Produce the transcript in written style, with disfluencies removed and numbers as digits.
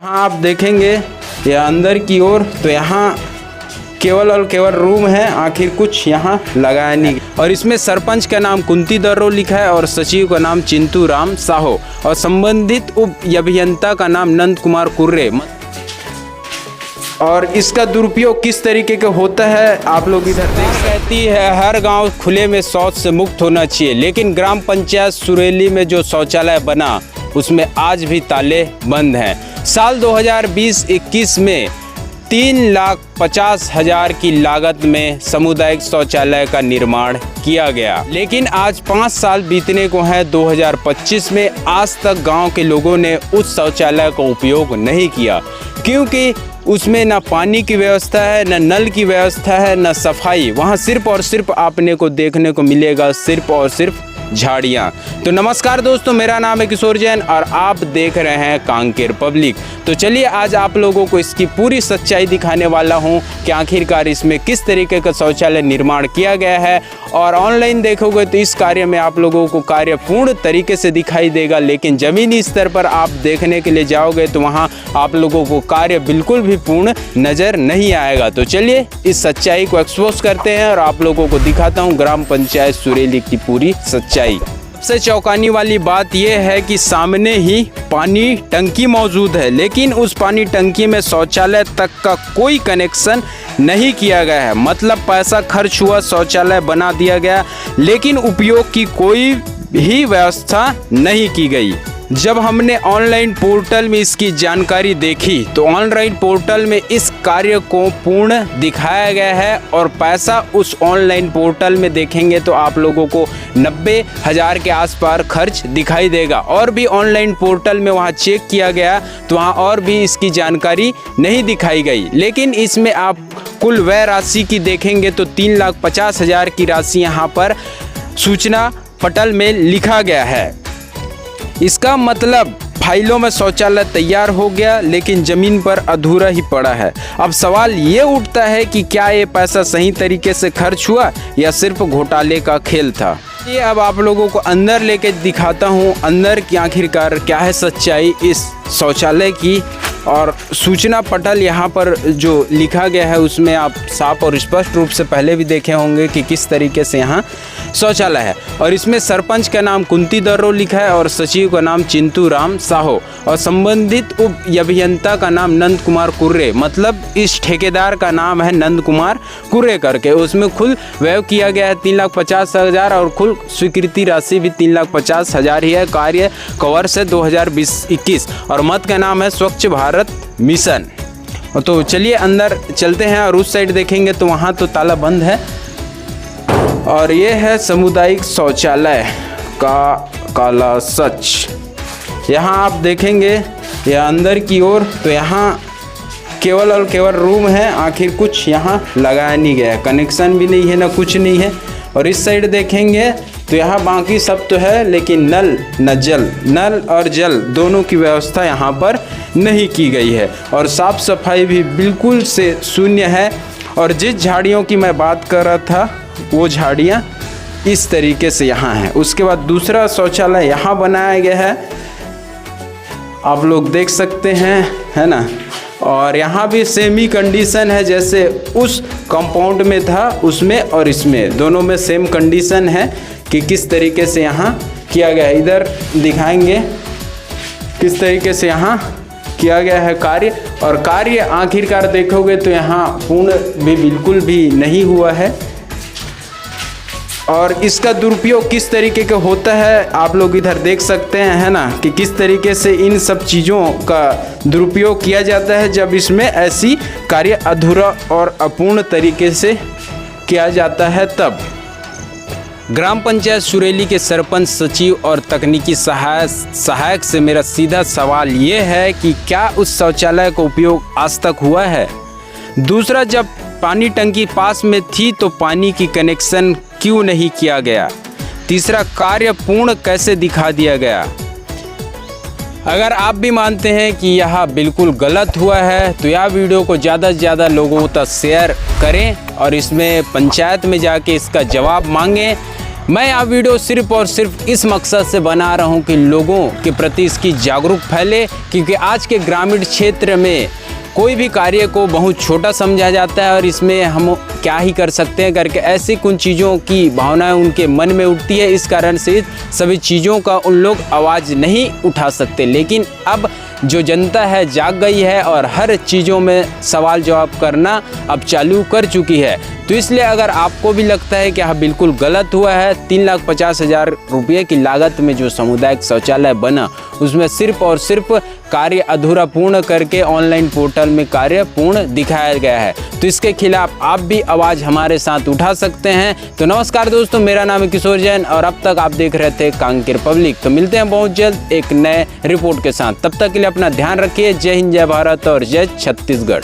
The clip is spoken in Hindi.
हाँ, आप देखेंगे या अंदर की ओर तो यहाँ केवल और केवल रूम है, आखिर कुछ यहाँ लगाया नहीं। और इसमें सरपंच का नाम कुंती दर्रो लिखा है और सचिव का नाम चिंतू राम साहो और संबंधित उप अभियंता का नाम नंद कुमार कुर्रे। और इसका दुरुपयोग किस तरीके का होता है आप लोग इधर देख कहती है हर गांव खुले में शौच से मुक्त होना चाहिए, लेकिन ग्राम पंचायत सुरेली में जो शौचालय बना उसमें आज भी ताले बंद हैं। साल 2020-21 में 3,50,000 की लागत में सामुदायिक शौचालय का निर्माण किया गया, लेकिन आज 5 साल बीतने को है 2025 में, आज तक गांव के लोगों ने उस शौचालय का उपयोग नहीं किया, क्योंकि उसमें ना पानी की व्यवस्था है, ना नल की व्यवस्था है, ना सफाई। वहाँ सिर्फ और सिर्फ आपने को देखने को मिलेगा सिर्फ और सिर्फ झाड़ियाँ। तो नमस्कार दोस्तों, मेरा नाम है किशोर जैन और आप देख रहे हैं कांकेर पब्लिक। तो चलिए आज आप लोगों को इसकी पूरी सच्चाई दिखाने वाला हूं कि आखिरकार इसमें किस तरीके का शौचालय निर्माण किया गया है। और ऑनलाइन देखोगे तो इस कार्य में आप लोगों को कार्य पूर्ण तरीके से दिखाई देगा, लेकिन ज़मीनी स्तर पर आप देखने के लिए जाओगे तो वहाँ आप लोगों को कार्य बिल्कुल भी पूर्ण नज़र नहीं आएगा। तो चलिए इस सच्चाई को एक्सपोज करते हैं और आप लोगों को दिखाता हूँ ग्राम पंचायत सुरेली की पूरी सच्चाई। सबसे चौंकाने वाली बात यह है कि सामने ही पानी टंकी मौजूद है, लेकिन उस पानी टंकी में शौचालय तक का कोई कनेक्शन नहीं किया गया है। मतलब पैसा खर्च हुआ, शौचालय बना दिया गया, लेकिन उपयोग की कोई भी व्यवस्था नहीं की गई। जब हमने ऑनलाइन पोर्टल में इसकी जानकारी देखी तो ऑनलाइन पोर्टल में इस कार्य को पूर्ण दिखाया गया है और पैसा उस ऑनलाइन पोर्टल में देखेंगे तो आप लोगों को 90,000 के आसपास खर्च दिखाई देगा। और भी ऑनलाइन पोर्टल में वहाँ चेक किया गया तो वहाँ और भी इसकी जानकारी नहीं दिखाई गई, लेकिन इसमें आप कुल व्यय राशि की देखेंगे तो 3,50,000 की राशि यहाँ पर सूचना पटल में लिखा गया है। इसका मतलब फाइलों में शौचालय तैयार हो गया, लेकिन ज़मीन पर अधूरा ही पड़ा है। अब सवाल ये उठता है कि क्या ये पैसा सही तरीके से खर्च हुआ या सिर्फ घोटाले का खेल था। ये अब आप लोगों को अंदर लेके दिखाता हूँ, अंदर की आखिरकार क्या है सच्चाई इस शौचालय की। और सूचना पटल यहाँ पर जो लिखा गया है उसमें आप साफ और स्पष्ट रूप से पहले भी देखे होंगे कि किस तरीके से यहाँ शौचालय है। और इसमें सरपंच का नाम कुंती दर्रो लिखा है और सचिव का नाम चिंतू राम साहो और संबंधित उप अभियंता का नाम नंद कुमार कुर्रे। मतलब इस ठेकेदार का नाम है नंद कुमार कुर्रे करके। उसमें खुल व्यय किया गया है 3,50,000 और खुल स्वीकृति राशि भी 3,50,000 ही है। कार्य कवर से 2020-21 और मत का नाम है स्वच्छ भारत मिशन। तो चलिए अंदर चलते हैं और उस साइड देखेंगे तो वहाँ तो ताला बंद है। और ये है सामुदायिक शौचालय का काला सच। यहाँ आप देखेंगे या अंदर की ओर तो यहाँ केवल और केवल रूम है, आखिर कुछ यहाँ लगाया नहीं गया, कनेक्शन भी नहीं है ना कुछ नहीं है। और इस साइड देखेंगे तो यहाँ बाकी सब तो है, लेकिन नल और जल दोनों की व्यवस्था यहाँ पर नहीं की गई है। और साफ़ सफाई भी बिल्कुल से शून्य है। और जिस झाड़ियों की मैं बात कर रहा था वो झाड़ियाँ इस तरीके से यहाँ हैं। उसके बाद दूसरा शौचालय यहाँ बनाया गया है, आप लोग देख सकते हैं, है ना। और यहाँ भी सेमी कंडीशन है, जैसे उस कंपाउंड में था उसमें और इसमें दोनों में सेम कंडीशन है कि किस तरीके से यहाँ किया गया है। इधर दिखाएंगे किस तरीके से यहाँ किया गया है कार्य। और कार्य आखिरकार देखोगे तो यहाँ पूर्ण भी बिल्कुल भी नहीं हुआ है। और इसका दुरुपयोग किस तरीके का होता है आप लोग इधर देख सकते हैं, है ना, कि किस तरीके से इन सब चीज़ों का दुरुपयोग किया जाता है जब इसमें ऐसी कार्य अधूरा और अपूर्ण तरीके से किया जाता है तब। ग्राम पंचायत सुरेली के सरपंच, सचिव और तकनीकी सहायक से मेरा सीधा सवाल ये है कि क्या उस शौचालय का उपयोग आज तक हुआ है। दूसरा, जब पानी टंकी पास में थी तो पानी की कनेक्शन क्यों नहीं किया गया। तीसरा, कार्य पूर्ण कैसे दिखा दिया गया। अगर आप भी मानते हैं कि यह बिल्कुल गलत हुआ है तो यह वीडियो को ज़्यादा से ज़्यादा लोगों तक शेयर करें और इसमें पंचायत में जाके इसका जवाब मांगें। मैं यह वीडियो सिर्फ और सिर्फ इस मकसद से बना रहा हूं कि लोगों के प्रति इसकी जागरूक फैले, क्योंकि आज के ग्रामीण क्षेत्र में कोई भी कार्य को बहुत छोटा समझा जाता है और इसमें हम क्या ही कर सकते हैं करके ऐसी कुछ चीज़ों की भावनाएं उनके मन में उठती है। इस कारण से सभी चीज़ों का उन लोग आवाज़ नहीं उठा सकते। लेकिन अब जो जनता है जाग गई है और हर चीज़ों में सवाल जवाब करना अब चालू कर चुकी है। तो इसलिए अगर आपको भी लगता है कि हाँ बिल्कुल गलत हुआ है, 3,50,000 रुपये की लागत में जो सामुदायिक शौचालय बना उसमें सिर्फ और सिर्फ कार्य अधूरा पूर्ण करके ऑनलाइन पोर्टल में कार्य पूर्ण दिखाया गया है, तो इसके खिलाफ आप भी आवाज़ हमारे साथ उठा सकते हैं। तो नमस्कार दोस्तों, मेरा नाम है किशोर जैन और अब तक आप देख रहे थे कांकेर पब्लिक। तो मिलते हैं बहुत जल्द एक नए रिपोर्ट के साथ, तब तक के लिए अपना ध्यान रखिए। जय हिंद, जय भारत और जय छत्तीसगढ़।